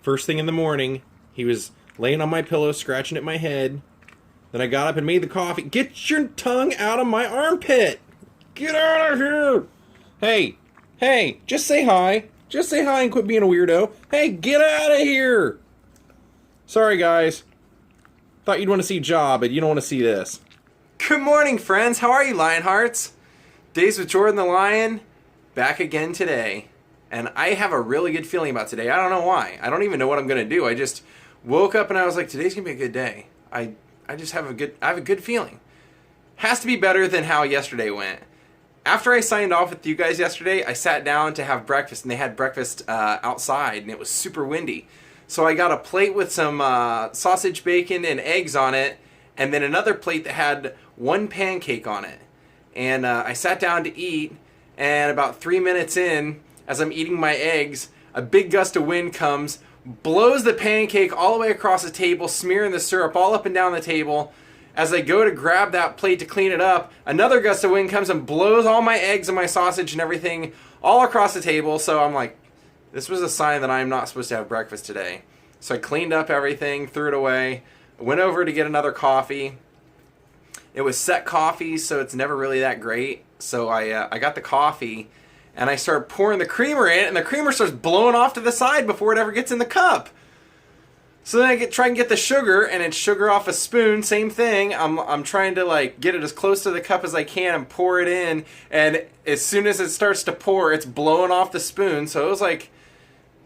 First thing in the morning, he was laying on my pillow, scratching at my head. Then I got up and made the coffee. Get your tongue out of my armpit! Get out of here! Hey, just say hi. Just say hi and quit being a weirdo. Hey, get out of here! Sorry, guys. Thought you'd want to see Ja, but you don't want to see this. Good morning, friends. How are you, Lionhearts? Daze with Jordan the Lion, back again today. And I have a really good feeling about today. I don't know why. I don't even know what I'm going to do. I just woke up and I was like, today's going to be a good day. I just have a good feeling. Has to be better than how yesterday went. After I signed off with you guys yesterday, I sat down to have breakfast, and they had breakfast outside, and it was super windy. So I got a plate with some sausage, bacon, and eggs on it, and then another plate that had one pancake on it. And I sat down to eat, and about 3 minutes in, as I'm eating my eggs, a big gust of wind comes, blows the pancake all the way across the table, smearing the syrup all up and down the table. As I go to grab that plate to clean it up, another gust of wind comes and blows all my eggs and my sausage and everything all across the table. So I'm like, this was a sign that I'm not supposed to have breakfast today. So I cleaned up everything, threw it away, went over to get another coffee. It was set coffee, so it's never really that great. So I got the coffee, and I started pouring the creamer in, and the creamer starts blowing off to the side before it ever gets in the cup. So then I try and get the sugar, and it's sugar off a spoon, same thing. I'm trying to like get it as close to the cup as I can and pour it in, and as soon as it starts to pour, it's blowing off the spoon. So it was like,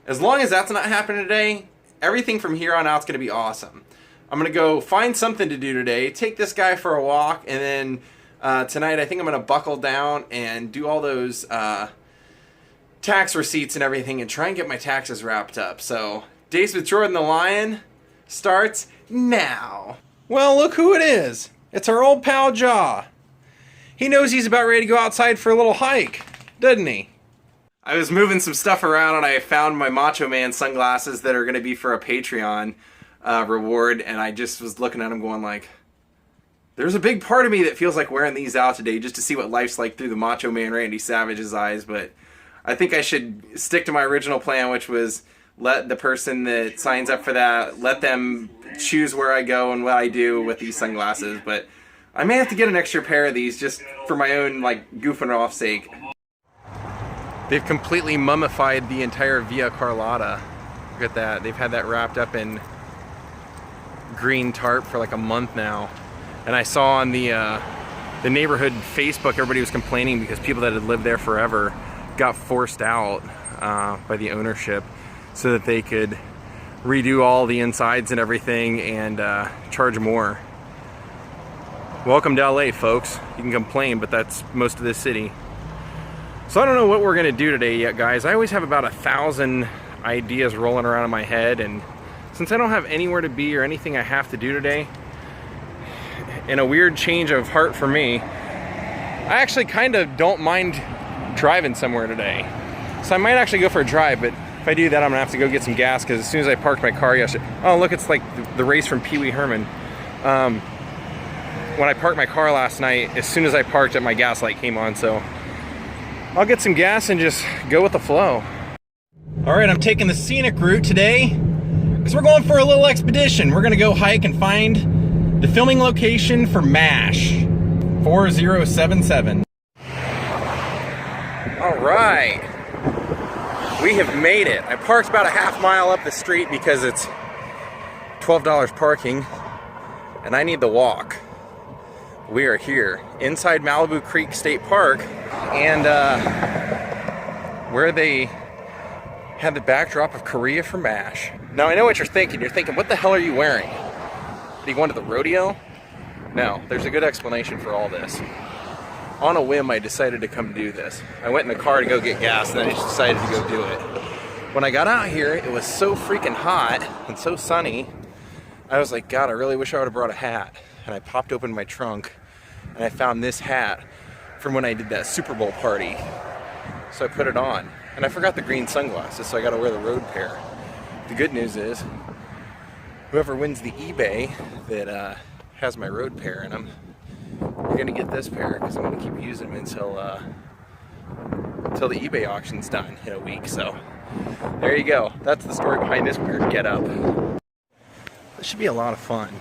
as long as that's not happening today, everything from here on out is going to be awesome. I'm going to go find something to do today, take this guy for a walk, and then tonight I think I'm going to buckle down and do all those tax receipts and everything and try and get my taxes wrapped up. So, Daze with Jordan the Lion starts now. Well, look who it is. It's our old pal Ja. He knows he's about ready to go outside for a little hike, doesn't he? I was moving some stuff around and I found my Macho Man sunglasses that are going to be for a Patreon reward, and I just was looking at them going like, there's a big part of me that feels like wearing these out today just to see what life's like through the Macho Man Randy Savage's eyes, but I think I should stick to my original plan, which was let the person that signs up for that, let them choose where I go and what I do with these sunglasses, but I may have to get an extra pair of these just for my own like goofing off sake. They've completely mummified the entire Via Carlotta. Look at that. They've had that wrapped up in green tarp for like a month now. And I saw on the neighborhood Facebook, everybody was complaining because people that had lived there forever got forced out by the ownership so that they could redo all the insides and everything and charge more. Welcome to LA, folks. You can complain, but that's most of this city. So I don't know what we're gonna do today yet, guys. I always have about 1,000 ideas rolling around in my head, and since I don't have anywhere to be or anything I have to do today, in a weird change of heart for me, I actually kind of don't mind driving somewhere today. So I might actually go for a drive, but if I do that, I'm gonna have to go get some gas because as soon as I parked my car yesterday, oh look, it's like the race from Pee Wee Herman. When I parked my car last night, as soon as I parked it, my gas light came on, so I'll get some gas and just go with the flow. All right, I'm taking the scenic route today because we're going for a little expedition. We're gonna go hike and find the filming location for MASH 4077. All right, we have made it. I parked about a half mile up the street because it's $12 parking and I need the walk. We are here inside Malibu Creek State Park, and where they had the backdrop of Korea for MASH. Now I know what you're thinking. You're thinking, what the hell are you wearing? Are you going to the rodeo? No, there's a good explanation for all this. On a whim, I decided to come do this. I went in the car to go get gas, and then I just decided to go do it. When I got out here, it was so freaking hot and so sunny, I was like, God, I really wish I would have brought a hat. And I popped open my trunk and I found this hat from when I did that Super Bowl party. So I put it on. And I forgot the green sunglasses, so I gotta wear the road pair. The good news is, whoever wins the eBay that has my road pair in them, you're gonna get this pair because I'm gonna keep using them until the eBay auction's done in a week. So there you go. That's the story behind this weird getup. This should be a lot of fun.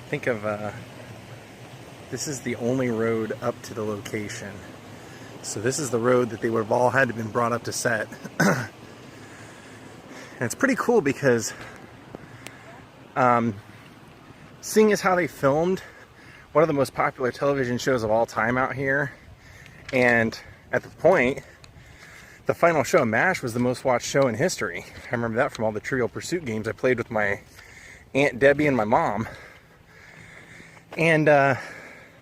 Think of, this is the only road up to the location. So this is the road that they would have all had to been brought up to set. And it's pretty cool because, seeing as how they filmed one of the most popular television shows of all time out here, and at the point, the final show of MASH was the most watched show in history. I remember that from all the Trivial Pursuit games I played with my Aunt Debbie and my mom. And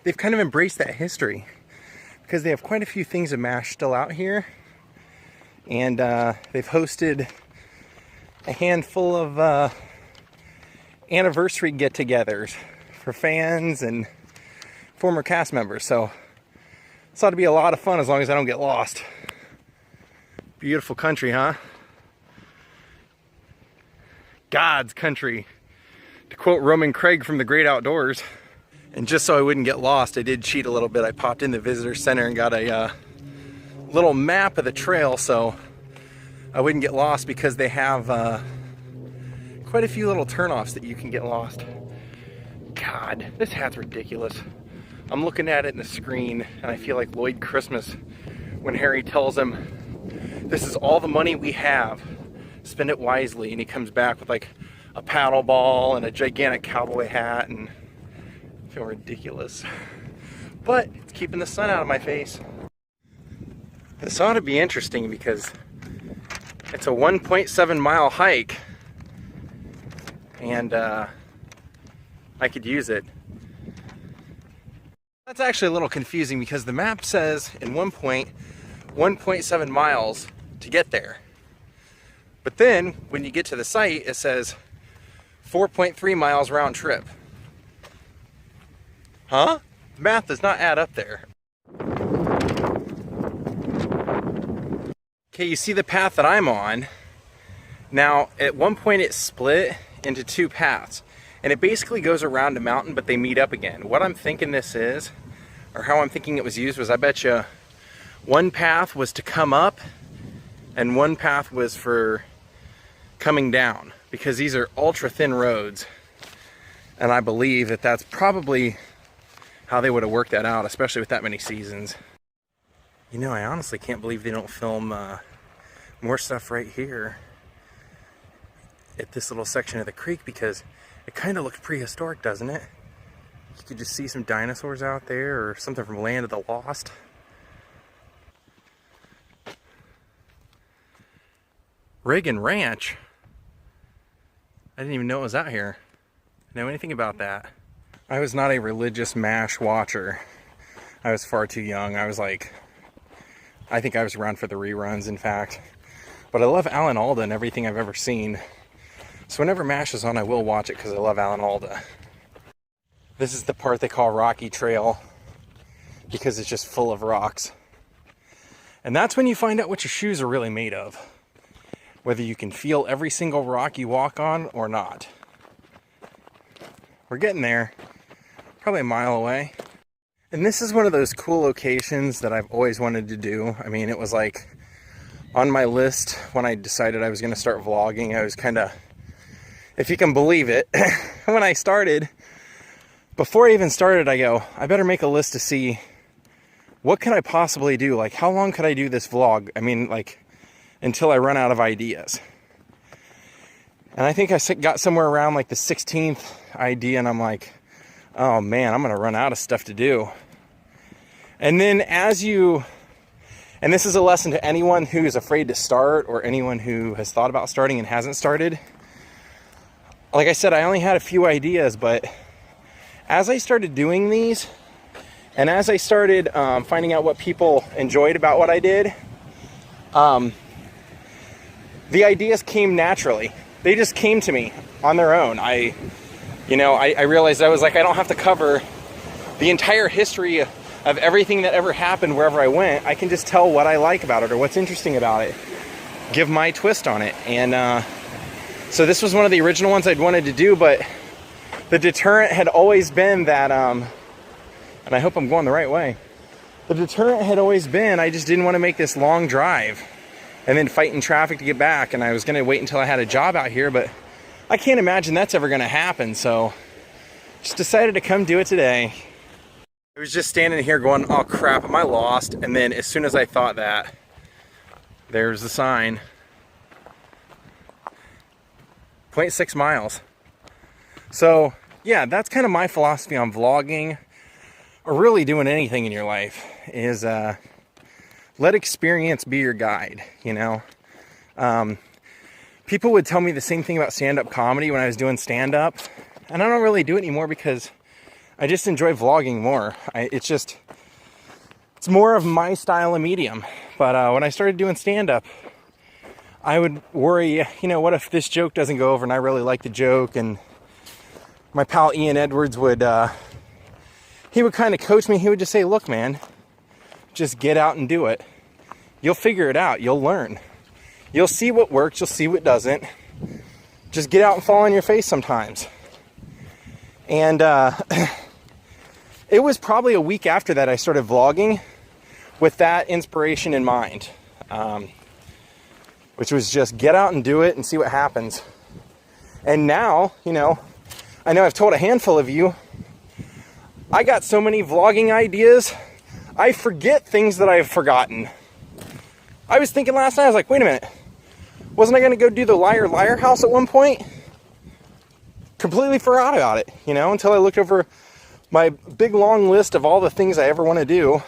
they've kind of embraced that history because they have quite a few things of MASH still out here. And they've hosted a handful of anniversary get-togethers for fans and former cast members. So this ought to be a lot of fun as long as I don't get lost. Beautiful country, huh? God's country, to quote Roman Craig from The Great Outdoors. And just so I wouldn't get lost, I did cheat a little bit. I popped in the visitor center and got a little map of the trail so I wouldn't get lost, because they have quite a few little turnoffs that you can get lost. God, this hat's ridiculous. I'm looking at it in the screen and I feel like Lloyd Christmas when Harry tells him, "This is all the money we have. Spend it wisely." And he comes back with like a paddle ball and a gigantic cowboy hat, and I feel ridiculous. But it's keeping the sun out of my face. This ought to be interesting because it's a 1.7 mile hike, and I could use it. That's actually a little confusing because the map says in 1.7 miles to get there. But then when you get to the site, it says 4.3 miles round trip. Huh? The math does not add up there. Okay, you see the path that I'm on. Now, at one point it split into two paths, and it basically goes around a mountain, but they meet up again. What I'm thinking this is, or how I'm thinking it was used, was I bet you one path was to come up and one path was for coming down, because these are ultra thin roads, and I believe that that's probably how they would have worked that out, especially with that many seasons. You know, I honestly can't believe they don't film more stuff right here at this little section of the creek, because it kind of looks prehistoric, doesn't it? You could just see some dinosaurs out there or something from Land of the Lost. Reagan Ranch? I didn't even know it was out here. I didn't know anything about that. I was not a religious MASH watcher. I was far too young. I was like, I think I was around for the reruns, in fact. But I love Alan Alda and everything I've ever seen. So whenever MASH is on, I will watch it because I love Alan Alda. This is the part they call Rocky Trail because it's just full of rocks. And that's when you find out what your shoes are really made of. Whether you can feel every single rock you walk on or not. We're getting there. Probably a mile away. And this is one of those cool locations that I've always wanted to do. I mean, it was like on my list when I decided I was going to start vlogging. I was kind of, if you can believe it, when I started, before I even started, I go, I better make a list to see what can I possibly do? Like, how long could I do this vlog? I mean, like, until I run out of ideas. And I think I got somewhere around like the 16th idea, and I'm like, oh man, I'm gonna run out of stuff to do. And then as you, and this is a lesson to anyone who is afraid to start, or anyone who has thought about starting and hasn't started. Like I said, I only had a few ideas, but as I started doing these, and as I started finding out what people enjoyed about what I did, the ideas came naturally. They just came to me on their own. I realized I was like, I don't have to cover the entire history of everything that ever happened wherever I went. I can just tell what I like about it or what's interesting about it. Give my twist on it. And so this was one of the original ones I'd wanted to do, but the deterrent had always been that, and I hope I'm going the right way. The deterrent had always been, I just didn't want to make this long drive. and then fighting traffic to get back. And I was going to wait until I had a job out here, but I can't imagine that's ever going to happen. So just decided to come do it today. I was just standing here going, oh crap, am I lost? And then as soon as I thought that, there's the sign. 0.6 miles. So yeah, that's kind of my philosophy on vlogging, or really doing anything in your life, is let experience be your guide, you know? People would tell me the same thing about stand-up comedy when I was doing stand-up, and I don't really do it anymore because I just enjoy vlogging more. It's more of my style of medium. But when I started doing stand-up, I would worry, you know, what if this joke doesn't go over and I really like the joke? And my pal Ian Edwards would, he would kind of coach me. He would just say, look, man, just get out and do it. You'll figure it out. You'll learn. You'll see what works. You'll see what doesn't. Just get out and fall on your face sometimes. And it was probably a week after that I started vlogging with that inspiration in mind. Which was just get out and do it and see what happens. And now, you know, I know I've told a handful of you, I got so many vlogging ideas, I forget things that I've forgotten. I was thinking last night, I was like, wait a minute, wasn't I going to go do the Liar Liar house at one point? Completely forgot about it, you know, until I looked over my big long list of all the things I ever want to do,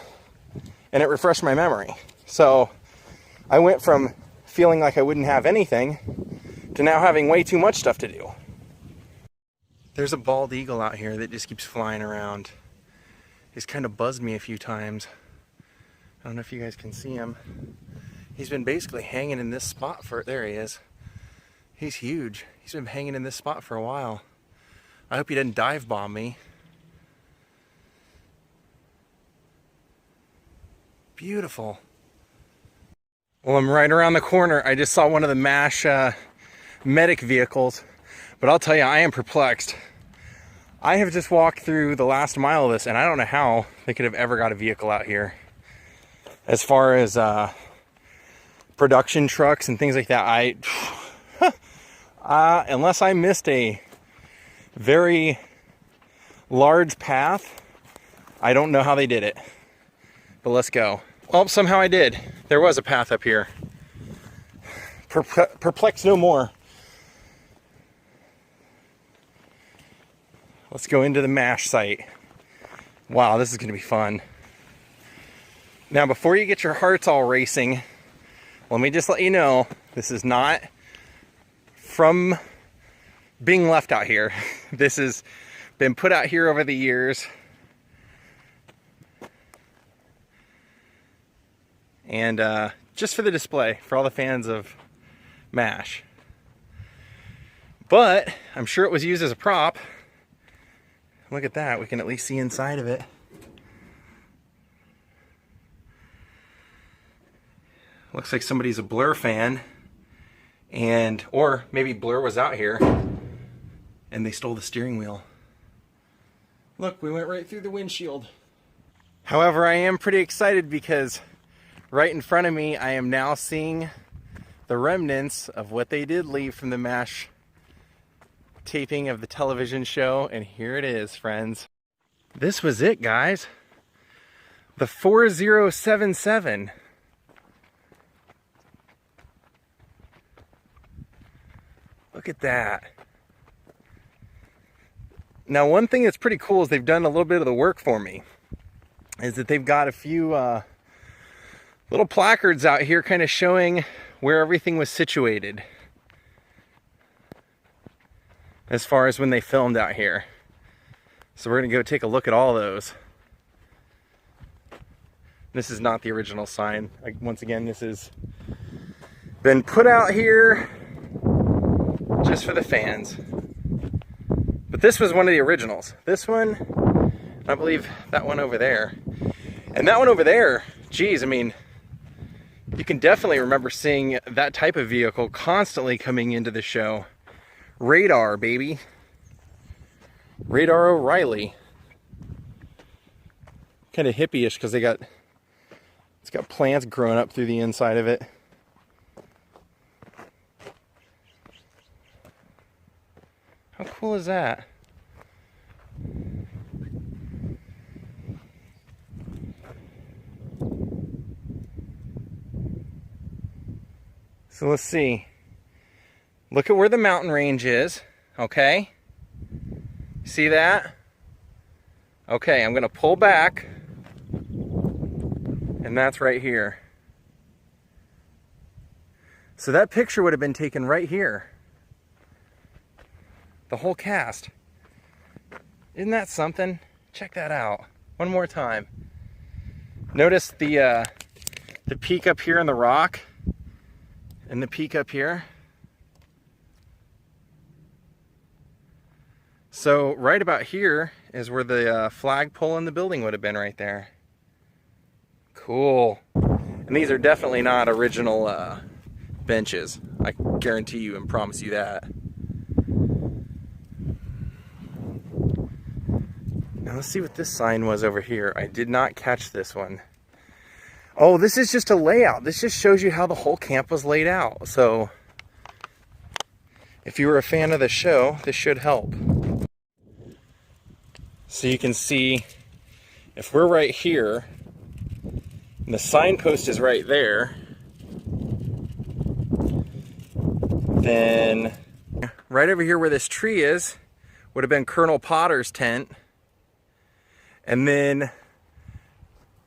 and it refreshed my memory. So I went from feeling like I wouldn't have anything to now having way too much stuff to do. There's a bald eagle out here that just keeps flying around. He's kind of buzzed me a few times. I don't know if you guys can see him. He's been basically hanging in this spot for, there he is. He's huge. He's been hanging in this spot for a while. I hope he didn't dive bomb me. Beautiful. Well, I'm right around the corner. I just saw one of the MASH medic vehicles, but I'll tell you, I am perplexed. I have just walked through the last mile of this, and I don't know how they could have ever got a vehicle out here. As far as production trucks and things like that, unless I missed a very large path, I don't know how they did it. But let's go. Well, somehow I did. There was a path up here. Perplexed no more. Let's go into the MASH site. Wow, this is going to be fun. Now, before you get your hearts all racing, let me just let you know, this is not from being left out here. This has been put out here over the years. And just for the display, for all the fans of MASH. But I'm sure it was used as a prop. Look at that, we can at least see inside of it. Looks like somebody's a Blur fan, or maybe Blur was out here and they stole the steering wheel. Look, we went right through the windshield. However, I am pretty excited because right in front of me, I am now seeing the remnants of what they did leave from the MASH taping of the television show, and here it is, friends. This was it, guys. The 4077. Look at that. Now, one thing that's pretty cool is they've done a little bit of the work for me. Is that they've got a few little placards out here kind of showing where everything was situated as far as when they filmed out here. So we're gonna go take a look at all those. This is not the original sign. Once again, this has been put out here just for the fans. But this was one of the originals. This one, I believe that one over there. And that one over there, geez, I mean, you can definitely remember seeing that type of vehicle constantly coming into the show. Radar, baby. Radar O'Reilly. Kind of hippie-ish because it's got plants growing up through the inside of it. How cool is that? So let's see. Look at where the mountain range is, okay? See that? Okay, I'm gonna pull back, and that's right here. So that picture would have been taken right here. The whole cast. Isn't that something? Check that out. One more time. Notice the peak up here in the rock, and the peak up here. So right about here is where the flagpole in the building would have been right there. Cool. And these are definitely not original benches. I guarantee you and promise you that. Now let's see what this sign was over here. I did not catch this one. Oh, this is just a layout. This just shows you how the whole camp was laid out. So if you were a fan of the show, this should help. So you can see, if we're right here, and the signpost is right there, then right over here where this tree is, would have been Colonel Potter's tent. And then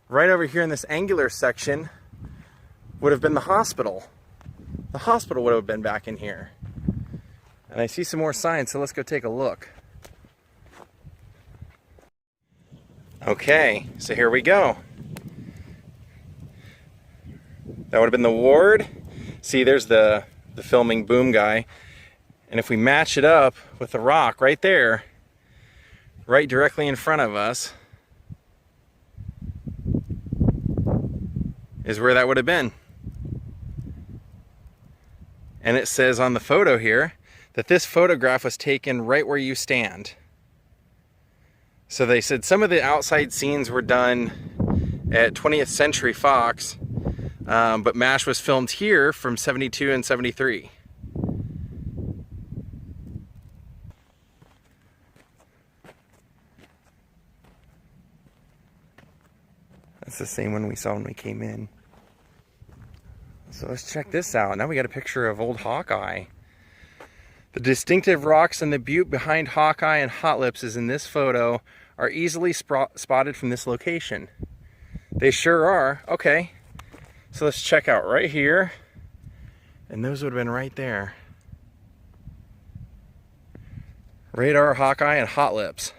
right over here in this angular section would have been the hospital. The hospital would have been back in here. And I see some more signs, so let's go take a look. Okay, so here we go. That would have been the ward. See, there's the filming boom guy. And if we match it up with the rock right there, right directly in front of us, is where that would have been. And it says on the photo here that this photograph was taken right where you stand. So they said some of the outside scenes were done at 20th Century Fox, but MASH was filmed here from 72 and 73. That's the same one we saw when we came in. So let's check this out. Now we got a picture of old Hawkeye. The distinctive rocks in the butte behind Hawkeye and Hot Lips is in this photo are easily spotted from this location. They sure are. Okay, so let's check out right here, and those would have been right there. Radar, Hawkeye, and Hot Lips.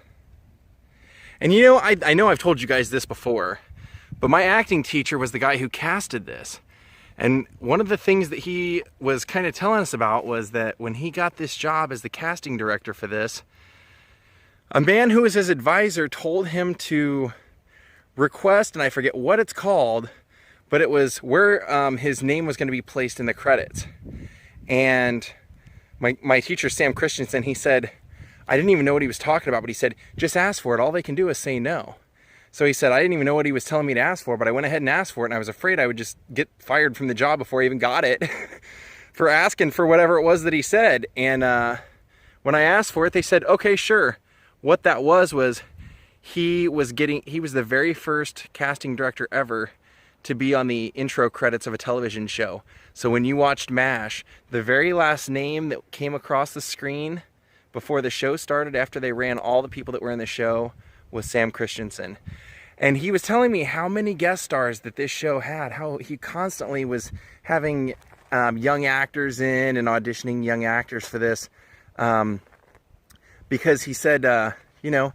And you know, I know I've told you guys this before, but my acting teacher was the guy who casted this. And one of the things that he was kind of telling us about was that when he got this job as the casting director for this, a man who was his advisor told him to request, and I forget what it's called, but it was where his name was going to be placed in the credits. And my teacher, Sam Christensen, he said, I didn't even know what he was talking about, but he said, just ask for it. All they can do is say no. So he said, I didn't even know what he was telling me to ask for, but I went ahead and asked for it, and I was afraid I would just get fired from the job before I even got it for asking for whatever it was that he said. And when I asked for it, they said, okay, sure. What that was he was the very first casting director ever to be on the intro credits of a television show. So when you watched MASH, the very last name that came across the screen before the show started, after they ran all the people that were in the show, was Sam Christensen. And he was telling me how many guest stars that this show had, how he constantly was having young actors in and auditioning young actors for this. Because he said, you know,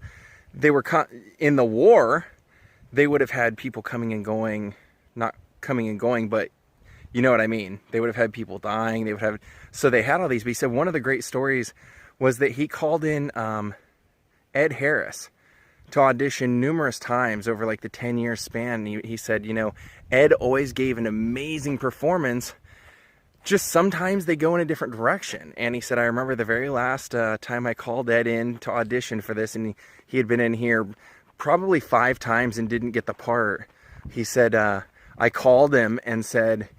they were in the war, they would have had people coming and going, not coming and going, but you know what I mean. They would have had people dying. They would have, so they had all these. But he said one of the great stories was that he called in Ed Harris to audition numerous times over like the 10-year span. He said, you know, Ed always gave an amazing performance. Just sometimes they go in a different direction. And he said, I remember the very last time I called Ed in to audition for this, and he had been in here probably 5 times and didn't get the part. He said, I called him and said,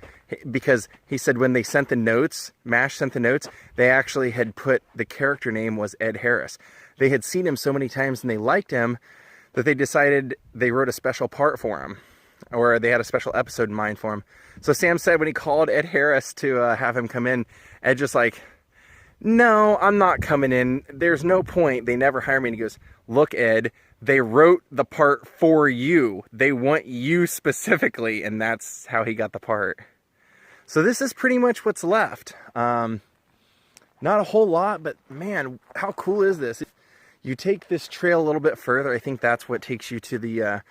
because he said when they sent the notes, MASH sent the notes, they actually had put the character name was Ed Harris. They had seen him so many times and they liked him that they decided they wrote a special part for him, or they had a special episode in mind for him. So Sam said when he called Ed Harris to have him come in, Ed just like, no, I'm not coming in. There's no point. They never hire me. And he goes, look, Ed, they wrote the part for you. They want you specifically. And that's how he got the part. So this is pretty much what's left. Not a whole lot, but man, how cool is this? If you take this trail a little bit further, I think that's what takes you to the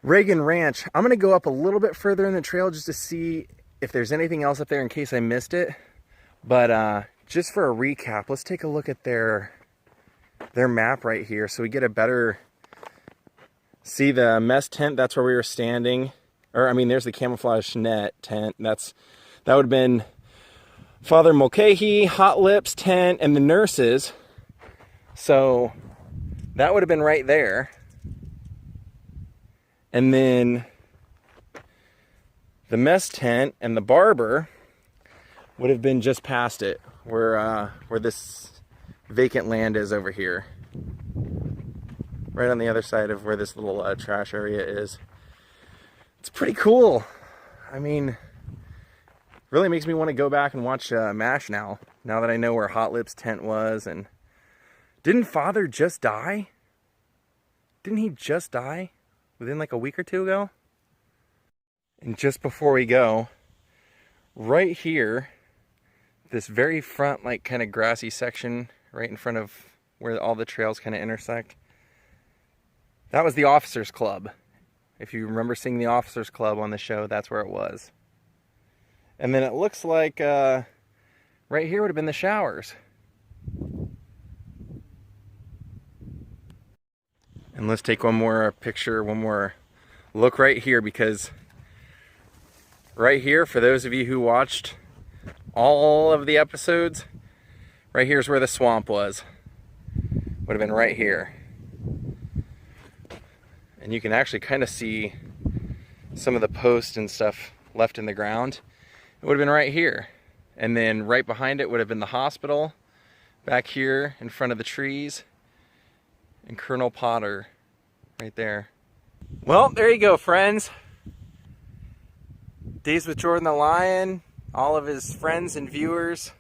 Reagan Ranch. I'm going to go up a little bit further in the trail just to see if there's anything else up there in case I missed it. But just for a recap, let's take a look at their map right here so we get a better... See the mess tent, that's where we were standing. Or, I mean, there's the camouflage net tent. That would have been Father Mulcahy, Hot Lips tent, and the nurses. So that would have been right there. And then the mess tent and the barber would have been just past it, where this vacant land is over here. Right on the other side of where this little trash area is. It's pretty cool. I mean, really makes me want to go back and watch MASH now that I know where Hot Lips tent was. And didn't Father just die? Didn't he just die within like a week or two ago? And just before we go, right here, this very front like kind of grassy section right in front of where all the trails kind of intersect, that was the Officers Club. If you remember seeing the Officers Club on the show, that's where it was. And then it looks like right here would have been the showers. And let's take one more picture, one more look right here, because right here, for those of you who watched all of the episodes, right here's where the swamp was. Would have been right here. And you can actually kind of see some of the posts and stuff left in the ground. It would have been right here. And then right behind it would have been the hospital, back here in front of the trees, and Colonel Potter right there. Well, there you go, friends. Daze with Jordan the Lion, all of his friends and viewers.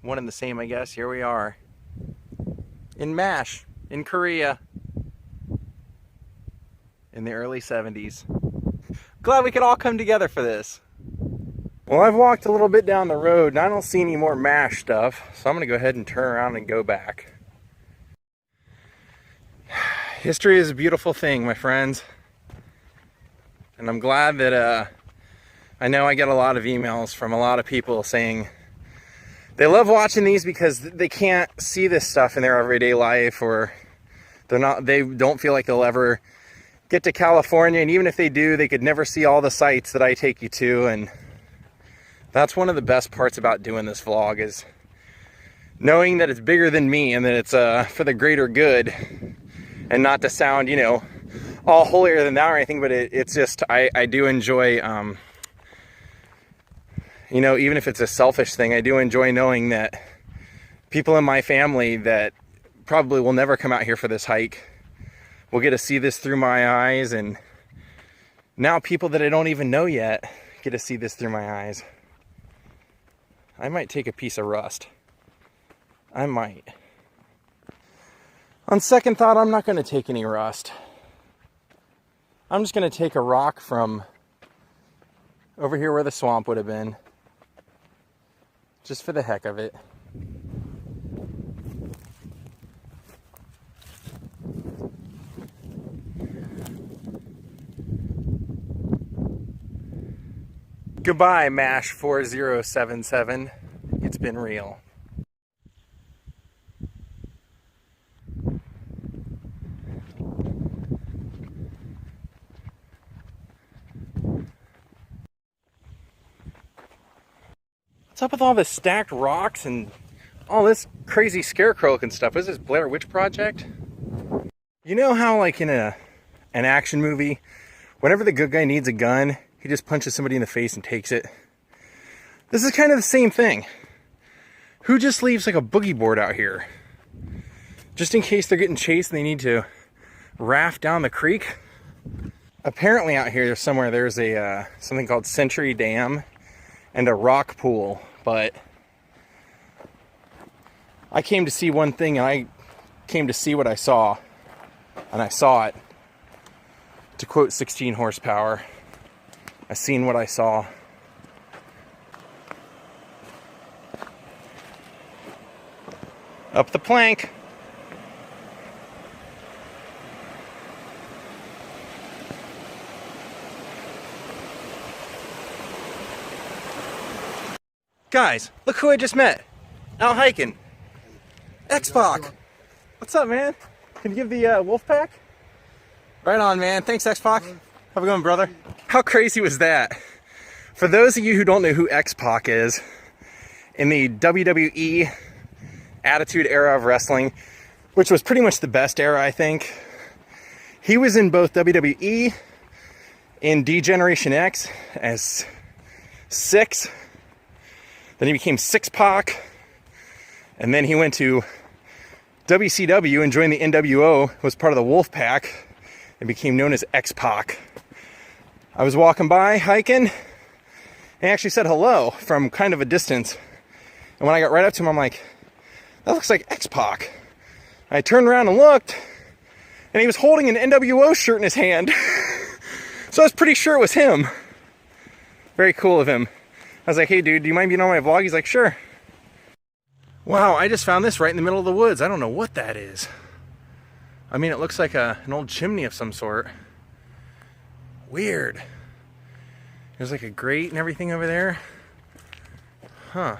One and the same, I guess. Here we are in MASH, in Korea, in the early 70s. Glad we could all come together for this. Well, I've walked a little bit down the road and I don't see any more MASH stuff, so I'm going to go ahead and turn around and go back. History is a beautiful thing, my friends. And I'm glad that I know I get a lot of emails from a lot of people saying they love watching these because they can't see this stuff in their everyday life, or they don't feel like they'll ever get to California, and even if they do, they could never see all the sights that I take you to. And that's one of the best parts about doing this vlog, is knowing that it's bigger than me and that it's for the greater good, and not to sound, you know, all holier than thou or anything, but it's just, I do enjoy, you know, even if it's a selfish thing, I do enjoy knowing that people in my family that probably will never come out here for this hike will get to see this through my eyes, and now people that I don't even know yet get to see this through my eyes. I might take a piece of rust. I might. On second thought, I'm not going to take any rust. I'm just going to take a rock from over here where the swamp would have been, just for the heck of it. Goodbye, MASH 4077. It's been real. What's up with all the stacked rocks and all this crazy scarecrow looking stuff? Is this Blair Witch Project? You know how, like, in an action movie, whenever the good guy needs a gun, He just punches somebody in the face and takes it. This is kind of the same thing. Who just leaves like a boogie board out here? Just in case they're getting chased and they need to raft down the creek? Apparently out here somewhere there's a something called Century Dam and a rock pool, but I came to see one thing and I came to see what I saw, and I saw it. To quote 16 horsepower, I seen what I saw. Up the plank. Guys, look who I just met. Out hiking. Xpac. What's up, man? Can you give the Wolfpac? Right on, man. Thanks, Xpac. Have a good one, brother. How crazy was that? For those of you who don't know who Xpac is, in the WWE Attitude Era of wrestling, which was pretty much the best era, I think, he was in both WWE and D-Generation X as Six. Then he became Six-Pac, and then he went to WCW and joined the NWO, was part of the Wolfpac, and became known as Xpac. I was walking by, hiking, and actually said hello from kind of a distance. And when I got right up to him, I'm like, that looks like Xpac. I turned around and looked, and he was holding an NWO shirt in his hand. So I was pretty sure it was him. Very cool of him. I was like, hey dude, do you mind being on my vlog? He's like, sure. Wow, I just found this right in the middle of the woods. I don't know what that is. I mean, it looks like an old chimney of some sort. Weird. There's like a grate and everything over there. Huh.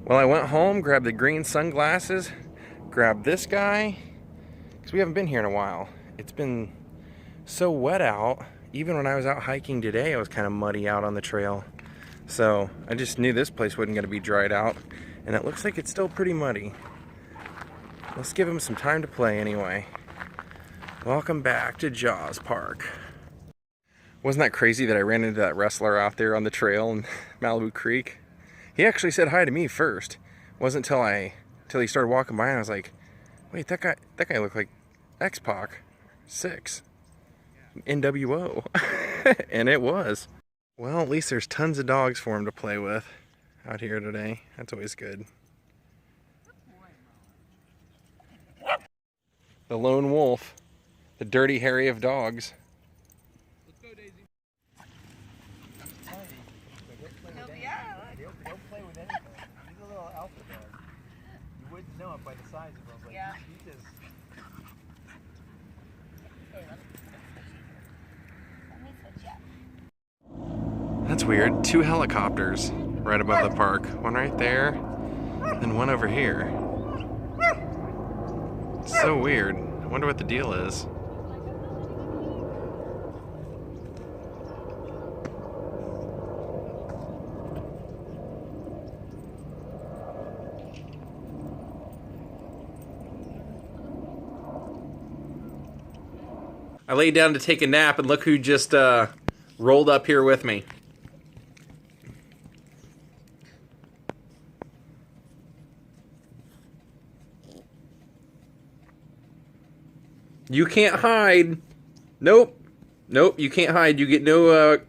Well, I went home, grabbed the green sunglasses, grabbed this guy, because we haven't been here in a while. It's been so wet out. Even when I was out hiking today, I was kind of muddy out on the trail. So I just knew this place wasn't going to be dried out. And it looks like it's still pretty muddy. Let's give him some time to play anyway. Welcome back to Jaws Park. Wasn't that crazy that I ran into that wrestler out there on the trail in Malibu Creek? He actually said hi to me first. It wasn't till he started walking by and I was like, wait, that guy looked like Xpac 6. NWO. And it was. Well, at least there's tons of dogs for him to play with out here today. That's always good. The lone wolf. The dirty Harry of dogs. Let's go, Daisy. He'll play with anything. He's a little alpha dog. You wouldn't know it by the size of him. But yeah. He just... That's weird. 2 helicopters right above the park. One right there, and one over here. It's so weird. I wonder what the deal is. I laid down to take a nap, and look who just rolled up here with me. You can't hide. Nope. Nope, you can't hide. You get no,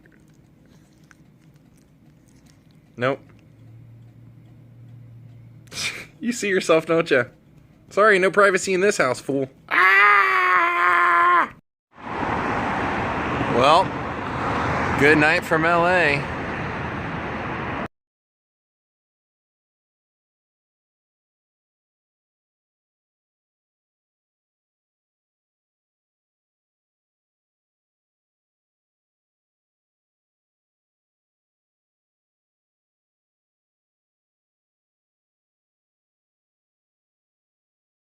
Nope. You see yourself, don't you? Sorry, no privacy in this house, fool. Ah! Well, good night from LA.